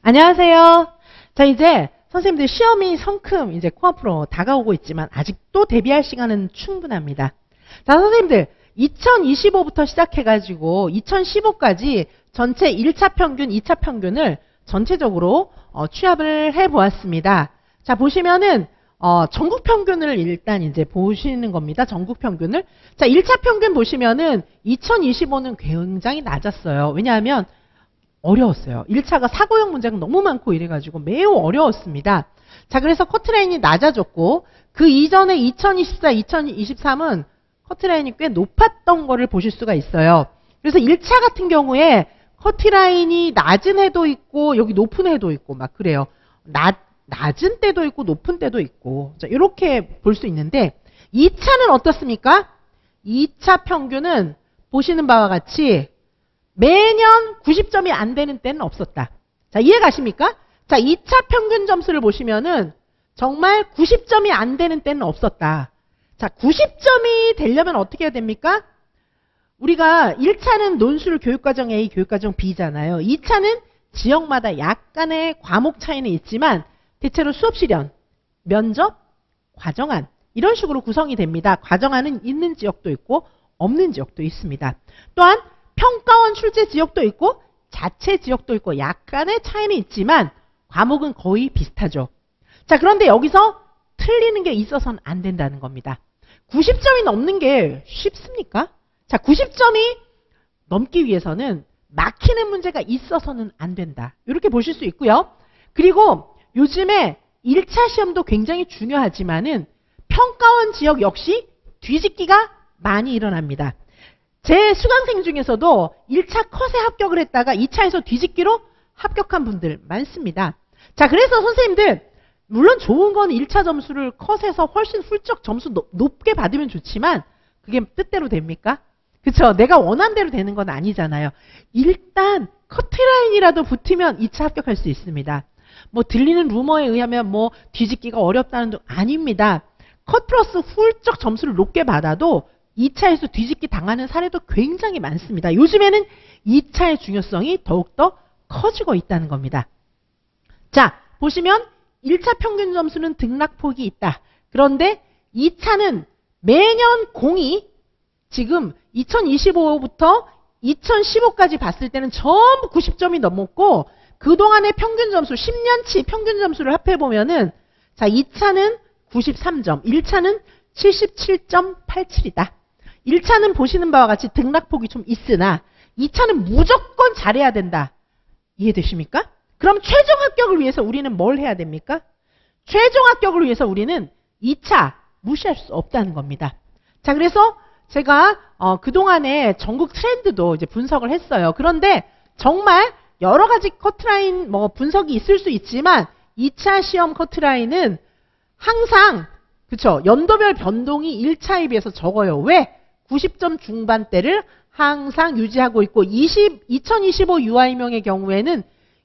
안녕하세요. 자, 이제 선생님들 시험이 성큼 이제 코앞으로 다가오고 있지만 아직도 대비할 시간은 충분합니다. 자, 선생님들 2025부터 시작해가지고 2015까지 전체 1차 평균, 2차 평균을 전체적으로 취합을 해보았습니다. 자, 보시면은 전국 평균을 일단 이제 보시는 겁니다. 전국 평균을. 자, 1차 평균 보시면은 2025는 굉장히 낮았어요. 왜냐하면 어려웠어요. 1차가 사고형 문제가 너무 많고 이래가지고 매우 어려웠습니다. 자, 그래서 커트라인이 낮아졌고 그 이전에 2024, 2023은 커트라인이 꽤 높았던 거를 보실 수가 있어요. 그래서 1차 같은 경우에 커트라인이 낮은 해도 있고 여기 높은 해도 있고 막 그래요. 낮은 때도 있고 높은 때도 있고 자, 이렇게 볼 수 있는데 2차는 어떻습니까? 2차 평균은 보시는 바와 같이 매년 90점이 안 되는 때는 없었다. 자, 이해 가십니까? 자, 2차 평균 점수를 보시면은 정말 90점이 안 되는 때는 없었다. 자, 90점이 되려면 어떻게 해야 됩니까? 우리가 1차는 논술 교육과정 A, 교육과정 B잖아요. 2차는 지역마다 약간의 과목 차이는 있지만 대체로 수업실현, 면접, 과정안 이런 식으로 구성이 됩니다. 과정안은 있는 지역도 있고 없는 지역도 있습니다. 또한 평가원 출제 지역도 있고 자체 지역도 있고 약간의 차이는 있지만 과목은 거의 비슷하죠. 자, 그런데 여기서 틀리는 게 있어서는 안 된다는 겁니다. 90점이 넘는 게 쉽습니까? 자, 90점이 넘기 위해서는 막히는 문제가 있어서는 안 된다. 이렇게 보실 수 있고요. 그리고 요즘에 1차 시험도 굉장히 중요하지만은 평가원 지역 역시 뒤집기가 많이 일어납니다. 제 수강생 중에서도 1차 컷에 합격을 했다가 2차에서 뒤집기로 합격한 분들 많습니다. 자, 그래서 선생님들 물론 좋은 건 1차 점수를 컷에서 훨씬 훌쩍 점수 높게 받으면 좋지만 그게 뜻대로 됩니까? 그쵸? 내가 원한 대로 되는 건 아니잖아요. 일단 커트라인이라도 붙으면 2차 합격할 수 있습니다. 뭐 들리는 루머에 의하면 뭐 뒤집기가 어렵다는 등 아닙니다. 컷 플러스 훌쩍 점수를 높게 받아도 2차에서 뒤집기 당하는 사례도 굉장히 많습니다. 요즘에는 2차의 중요성이 더욱더 커지고 있다는 겁니다. 자, 보시면 1차 평균 점수는 등락폭이 있다. 그런데 2차는 매년 공이 지금 2025부터 2015까지 봤을 때는 전부 90점이 넘었고 그동안의 평균 점수, 10년치 평균 점수를 합해보면은 자, 2차는 93점, 1차는 77.87이다. 1차는 보시는 바와 같이 등락폭이 좀 있으나 2차는 무조건 잘해야 된다. 이해되십니까? 그럼 최종 합격을 위해서 우리는 뭘 해야 됩니까? 최종 합격을 위해서 우리는 2차 무시할 수 없다는 겁니다. 자, 그래서 제가 그동안의 전국 트렌드도 이제 분석을 했어요. 그런데 정말 여러 가지 커트라인 뭐 분석이 있을 수 있지만 2차 시험 커트라인은 항상 그쵸? 연도별 변동이 1차에 비해서 적어요. 왜? 90점 중반대를 항상 유지하고 있고 2025 유아임용의 경우에는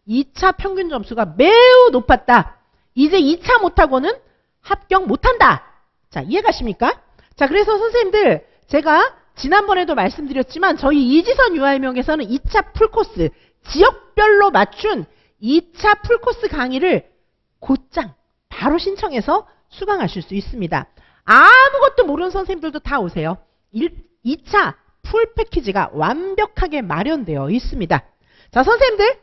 2차 평균 점수가 매우 높았다. 이제 2차 못하고는 합격 못한다. 자, 이해가십니까? 자, 그래서 선생님들 제가 지난번에도 말씀드렸지만 저희 이지선 유아임용에서는 2차 풀코스 지역별로 맞춘 2차 풀코스 강의를 곧장 바로 신청해서 수강하실 수 있습니다. 아무것도 모르는 선생님들도 다 오세요. 2차 풀 패키지가 완벽하게 마련되어 있습니다. 자, 선생님들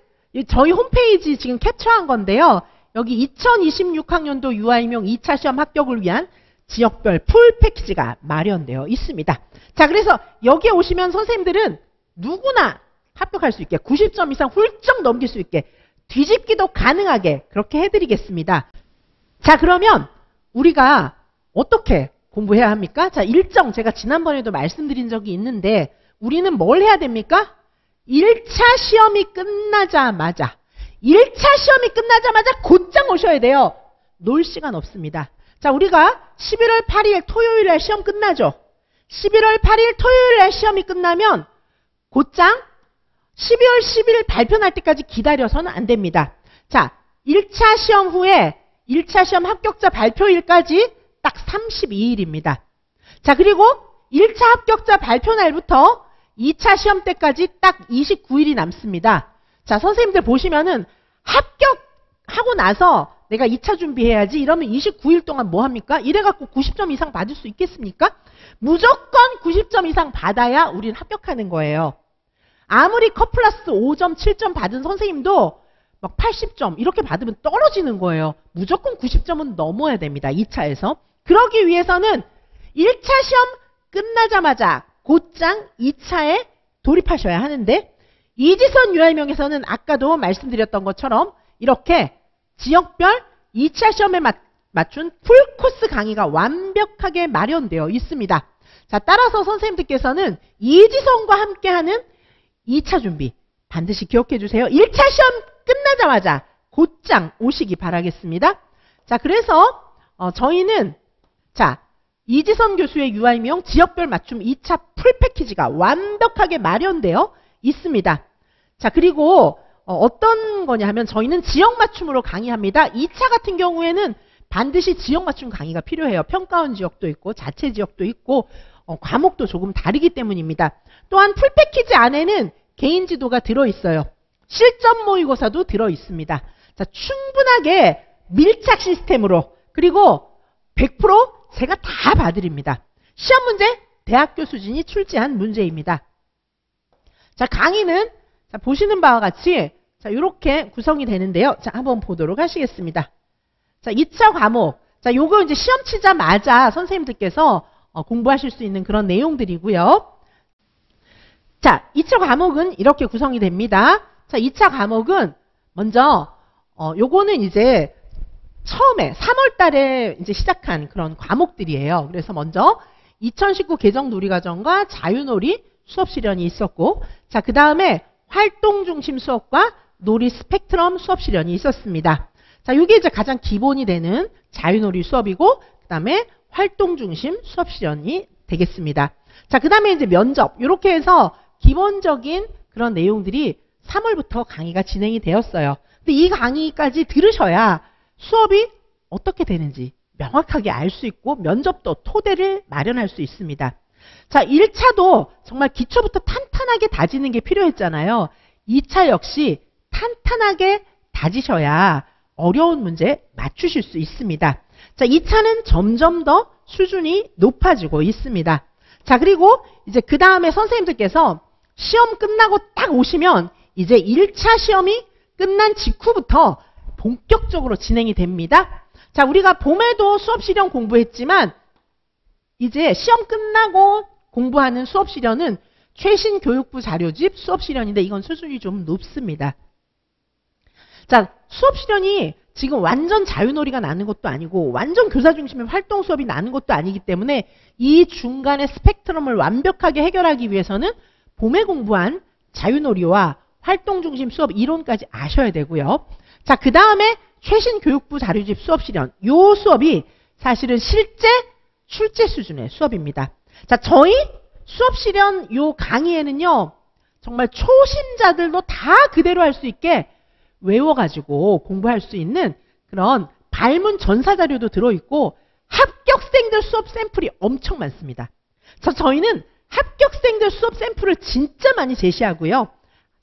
저희 홈페이지 지금 캡처한 건데요. 여기 2026학년도 유아임용 2차 시험 합격을 위한 지역별 풀 패키지가 마련되어 있습니다. 자, 그래서 여기에 오시면 선생님들은 누구나 합격할 수 있게 90점 이상 훌쩍 넘길 수 있게 뒤집기도 가능하게 그렇게 해드리겠습니다. 자, 그러면 우리가 어떻게 공부해야 합니까? 자, 일정 제가 지난번에도 말씀드린 적이 있는데 우리는 뭘 해야 됩니까? 1차 시험이 끝나자마자 곧장 오셔야 돼요. 놀 시간 없습니다. 자, 우리가 11월 8일 토요일 날 시험 끝나죠. 11월 8일 토요일 날 시험이 끝나면 곧장 12월 10일 발표 날 때까지 기다려서는 안 됩니다. 자, 1차 시험 후에 1차 시험 합격자 발표일까지 딱 32일입니다. 자, 그리고 1차 합격자 발표 날부터 2차 시험 때까지 딱 29일이 남습니다. 자, 선생님들 보시면은 합격하고 나서 내가 2차 준비해야지 이러면 29일 동안 뭐 합니까? 이래갖고 90점 이상 받을 수 있겠습니까? 무조건 90점 이상 받아야 우린 합격하는 거예요. 아무리 컷플러스 5점, 7점 받은 선생님도 막 80점 이렇게 받으면 떨어지는 거예요. 무조건 90점은 넘어야 됩니다. 2차에서. 그러기 위해서는 1차 시험 끝나자마자 곧장 2차에 돌입하셔야 하는데 이지선 유아인명에서는 아까도 말씀드렸던 것처럼 이렇게 지역별 2차 시험에 맞춘 풀코스 강의가 완벽하게 마련되어 있습니다. 자, 따라서 선생님들께서는 이지선과 함께하는 2차 준비 반드시 기억해 주세요. 1차 시험 끝나자마자 곧장 오시기 바라겠습니다. 자, 그래서 저희는 자, 이지선 교수의 유아인명 지역별 맞춤 2차 풀 패키지가 완벽하게 마련되어 있습니다. 자, 그리고 어떤 거냐 하면 저희는 지역 맞춤으로 강의합니다. 2차 같은 경우에는 반드시 지역 맞춤 강의가 필요해요. 평가원 지역도 있고 자체 지역도 있고 과목도 조금 다르기 때문입니다. 또한 풀 패키지 안에는 개인 지도가 들어있어요. 실전 모의고사도 들어있습니다. 자, 충분하게 밀착 시스템으로 그리고 100% 제가 다 봐드립니다. 시험 문제 대학교 수준이 출제한 문제입니다. 자, 강의는 자, 보시는 바와 같이 자, 이렇게 구성이 되는데요. 자, 한번 보도록 하시겠습니다. 자, 2차 과목. 자, 요거 이제 시험 치자마자 선생님들께서 공부하실 수 있는 그런 내용들이고요. 자, 2차 과목은 이렇게 구성이 됩니다. 자, 2차 과목은 먼저 요거는 이제 처음에 3월 달에 이제 시작한 그런 과목들이에요. 그래서 먼저 2019 개정 놀이과정과 자유놀이 수업 실현이 있었고, 자, 그 다음에 활동 중심 수업과 놀이 스펙트럼 수업 실현이 있었습니다. 자, 이게 이제 가장 기본이 되는 자유놀이 수업이고, 그 다음에 활동 중심 수업 실현이 되겠습니다. 자, 그 다음에 이제 면접, 이렇게 해서 기본적인 그런 내용들이 3월부터 강의가 진행이 되었어요. 근데 이 강의까지 들으셔야 수업이 어떻게 되는지 명확하게 알 수 있고 면접도 토대를 마련할 수 있습니다. 자, 1차도 정말 기초부터 탄탄하게 다지는 게 필요했잖아요. 2차 역시 탄탄하게 다지셔야 어려운 문제 맞추실 수 있습니다. 자, 2차는 점점 더 수준이 높아지고 있습니다. 자, 그리고 이제 그 다음에 선생님들께서 시험 끝나고 딱 오시면 이제 1차 시험이 끝난 직후부터 본격적으로 진행이 됩니다. 자, 우리가 봄에도 수업 실현 공부했지만 이제 시험 끝나고 공부하는 수업 실현은 최신 교육부 자료집 수업 실현인데 이건 수준이 좀 높습니다. 자, 수업 실현이 지금 완전 자유놀이가 나는 것도 아니고 완전 교사 중심의 활동 수업이 나는 것도 아니기 때문에 이 중간의 스펙트럼을 완벽하게 해결하기 위해서는 봄에 공부한 자유놀이와 활동 중심 수업 이론까지 아셔야 되고요. 자, 그 다음에 최신 교육부 자료집 수업 실현. 요 수업이 사실은 실제 출제 수준의 수업입니다. 자, 저희 수업 실현 요 강의에는요, 정말 초심자들도 다 그대로 할 수 있게 외워가지고 공부할 수 있는 그런 발문 전사 자료도 들어있고 합격생들 수업 샘플이 엄청 많습니다. 자, 저희는 합격생들 수업 샘플을 진짜 많이 제시하고요.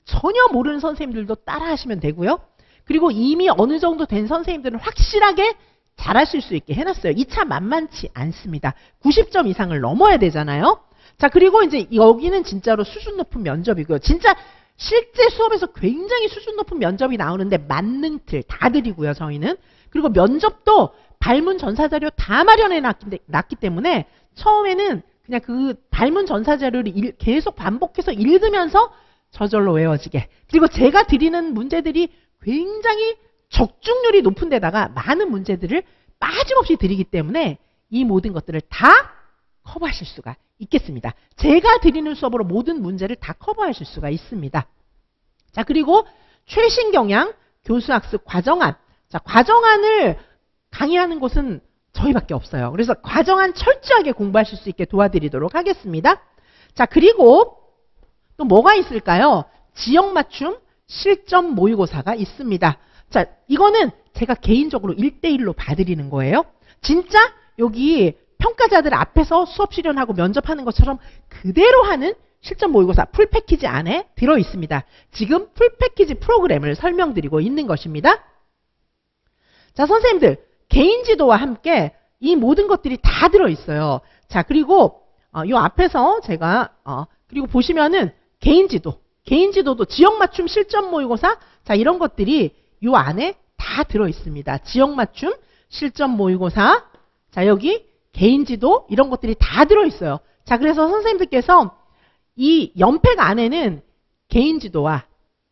전혀 모르는 선생님들도 따라 하시면 되고요. 그리고 이미 어느 정도 된 선생님들은 확실하게 잘하실 수 있게 해놨어요. 2차 만만치 않습니다. 90점 이상을 넘어야 되잖아요. 자, 그리고 이제 여기는 진짜로 수준 높은 면접이고요. 진짜 실제 수업에서 굉장히 수준 높은 면접이 나오는데 만능 틀 다 드리고요, 저희는. 그리고 면접도 발문 전사자료 다 마련해 놨기 때문에 처음에는 그냥 그 발문 전사자료를 계속 반복해서 읽으면서 저절로 외워지게. 그리고 제가 드리는 문제들이 굉장히 적중률이 높은 데다가 많은 문제들을 빠짐없이 드리기 때문에 이 모든 것들을 다 커버하실 수가 있겠습니다. 제가 드리는 수업으로 모든 문제를 다 커버하실 수가 있습니다. 자, 그리고 최신 경향 교수학습 과정안. 자, 과정안을 강의하는 곳은 저희밖에 없어요. 그래서 과정안 철저하게 공부하실 수 있게 도와드리도록 하겠습니다. 자, 그리고 또 뭐가 있을까요? 지역 맞춤 실전 모의고사가 있습니다. 자, 이거는 제가 개인적으로 1대1로 봐드리는 거예요. 진짜 여기 평가자들 앞에서 수업 실현하고 면접하는 것처럼 그대로 하는 실전 모의고사 풀 패키지 안에 들어 있습니다. 지금 풀 패키지 프로그램을 설명드리고 있는 것입니다. 자, 선생님들, 개인 지도와 함께 이 모든 것들이 다 들어 있어요. 자, 그리고 요 앞에서 제가 그리고 보시면은 개인 지도도 지역 맞춤 실전 모의고사, 자, 이런 것들이 요 안에 다 들어 있습니다. 지역 맞춤 실전 모의고사, 자, 여기 개인 지도 이런 것들이 다 들어 있어요. 자, 그래서 선생님들께서 이 연팩 안에는 개인 지도와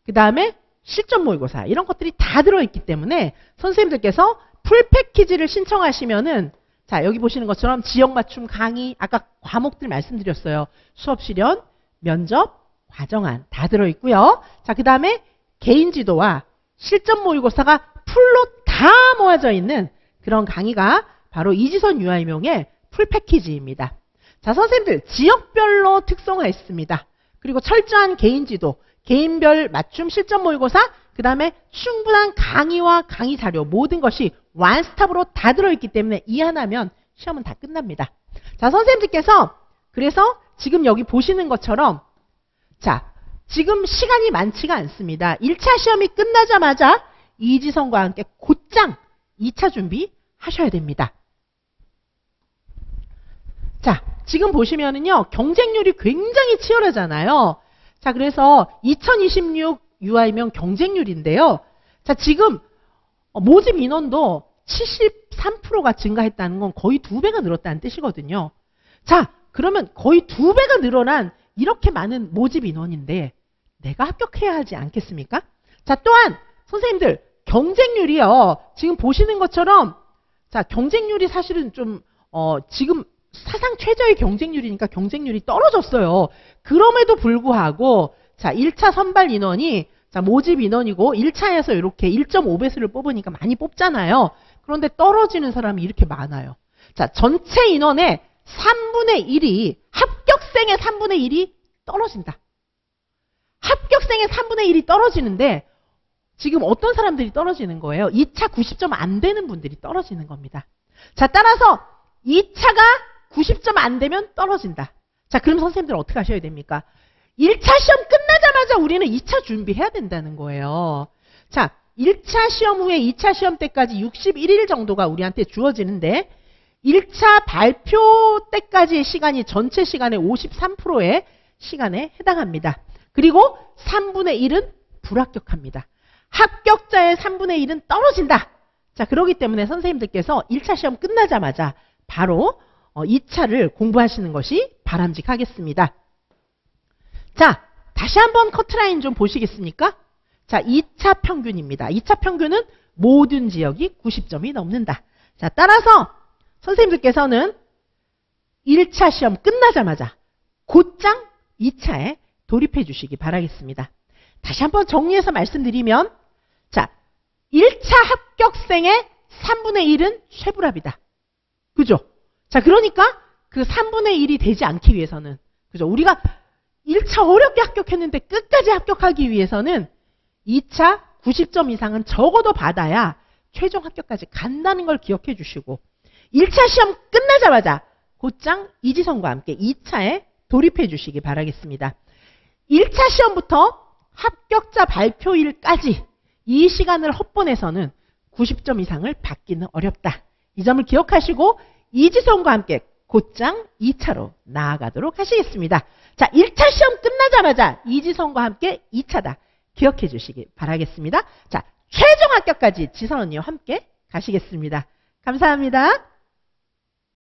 그 다음에 실전 모의고사 이런 것들이 다 들어 있기 때문에 선생님들께서 풀 패키지를 신청하시면은, 자, 여기 보시는 것처럼 지역 맞춤 강의, 아까 과목들 말씀드렸어요. 수업 실현, 면접, 과정안 다 들어 있고요. 자, 그 다음에 개인 지도와 실전 모의고사가 풀로 다 모아져 있는 그런 강의가 바로 이지선 유아임용의 풀 패키지입니다. 자, 선생님들 지역별로 특성화했습니다. 그리고 철저한 개인 지도, 개인별 맞춤 실전 모의고사, 그 다음에 충분한 강의와 강의 자료 모든 것이 원스톱으로 다 들어있기 때문에 이 하나면 시험은 다 끝납니다. 자, 선생님들께서 그래서 지금 여기 보시는 것처럼, 자, 지금 시간이 많지가 않습니다. 1차 시험이 끝나자마자 이지선과 함께 곧장 2차 준비 하셔야 됩니다. 자, 지금 보시면은요, 경쟁률이 굉장히 치열하잖아요. 자, 그래서 2026 유아임용 경쟁률인데요. 자, 지금 모집 인원도 73%가 증가했다는 건 거의 2배가 늘었다는 뜻이거든요. 자, 그러면 거의 2배가 늘어난 이렇게 많은 모집 인원인데 내가 합격해야 하지 않겠습니까? 자, 또한 선생님들 경쟁률이요. 지금 보시는 것처럼, 자, 경쟁률이 사실은 좀 지금 사상 최저의 경쟁률이니까 경쟁률이 떨어졌어요. 그럼에도 불구하고, 자, 1차 선발 인원이, 자, 모집 인원이고 1차에서 이렇게 1.5배수를 뽑으니까 많이 뽑잖아요. 그런데 떨어지는 사람이 이렇게 많아요. 자, 전체 인원의 3분의 1이, 합격생의 3분의 1이 떨어진다. 합격생의 3분의 1이 떨어지는데 지금 어떤 사람들이 떨어지는 거예요? 2차 90점 안 되는 분들이 떨어지는 겁니다. 자, 따라서 2차가 90점 안 되면 떨어진다. 자, 그럼 선생님들 어떻게 하셔야 됩니까? 1차 시험 끝나자마자 우리는 2차 준비해야 된다는 거예요. 자, 1차 시험 후에 2차 시험 때까지 61일 정도가 우리한테 주어지는데 1차 발표 때까지의 시간이 전체 시간의 53%의 시간에 해당합니다. 그리고 3분의 1은 불합격합니다. 합격자의 3분의 1은 떨어진다. 자, 그렇기 때문에 선생님들께서 1차 시험 끝나자마자 바로 2차를 공부하시는 것이 바람직하겠습니다. 자, 다시 한번 커트라인 좀 보시겠습니까? 자, 2차 평균입니다. 2차 평균은 모든 지역이 90점이 넘는다. 자, 따라서 선생님들께서는 1차 시험 끝나자마자 곧장 2차에 돌입해 주시기 바라겠습니다. 다시 한번 정리해서 말씀드리면, 자, 1차 합격생의 3분의 1은 쇠불합이다. 그죠? 자, 그러니까 그 3분의 1이 되지 않기 위해서는, 그죠? 우리가 1차 어렵게 합격했는데 끝까지 합격하기 위해서는 2차 90점 이상은 적어도 받아야 최종 합격까지 간다는 걸 기억해 주시고, 1차 시험 끝나자마자 곧장 이지선과 함께 2차에 돌입해 주시기 바라겠습니다. 1차 시험부터 합격자 발표일까지 이 시간을 헛보내서는 90점 이상을 받기는 어렵다. 이 점을 기억하시고 이지선과 함께 곧장 2차로 나아가도록 하시겠습니다. 자, 1차 시험 끝나자마자 이지선과 함께 2차다. 기억해 주시기 바라겠습니다. 자, 최종 합격까지 지선 언니와 함께 가시겠습니다. 감사합니다.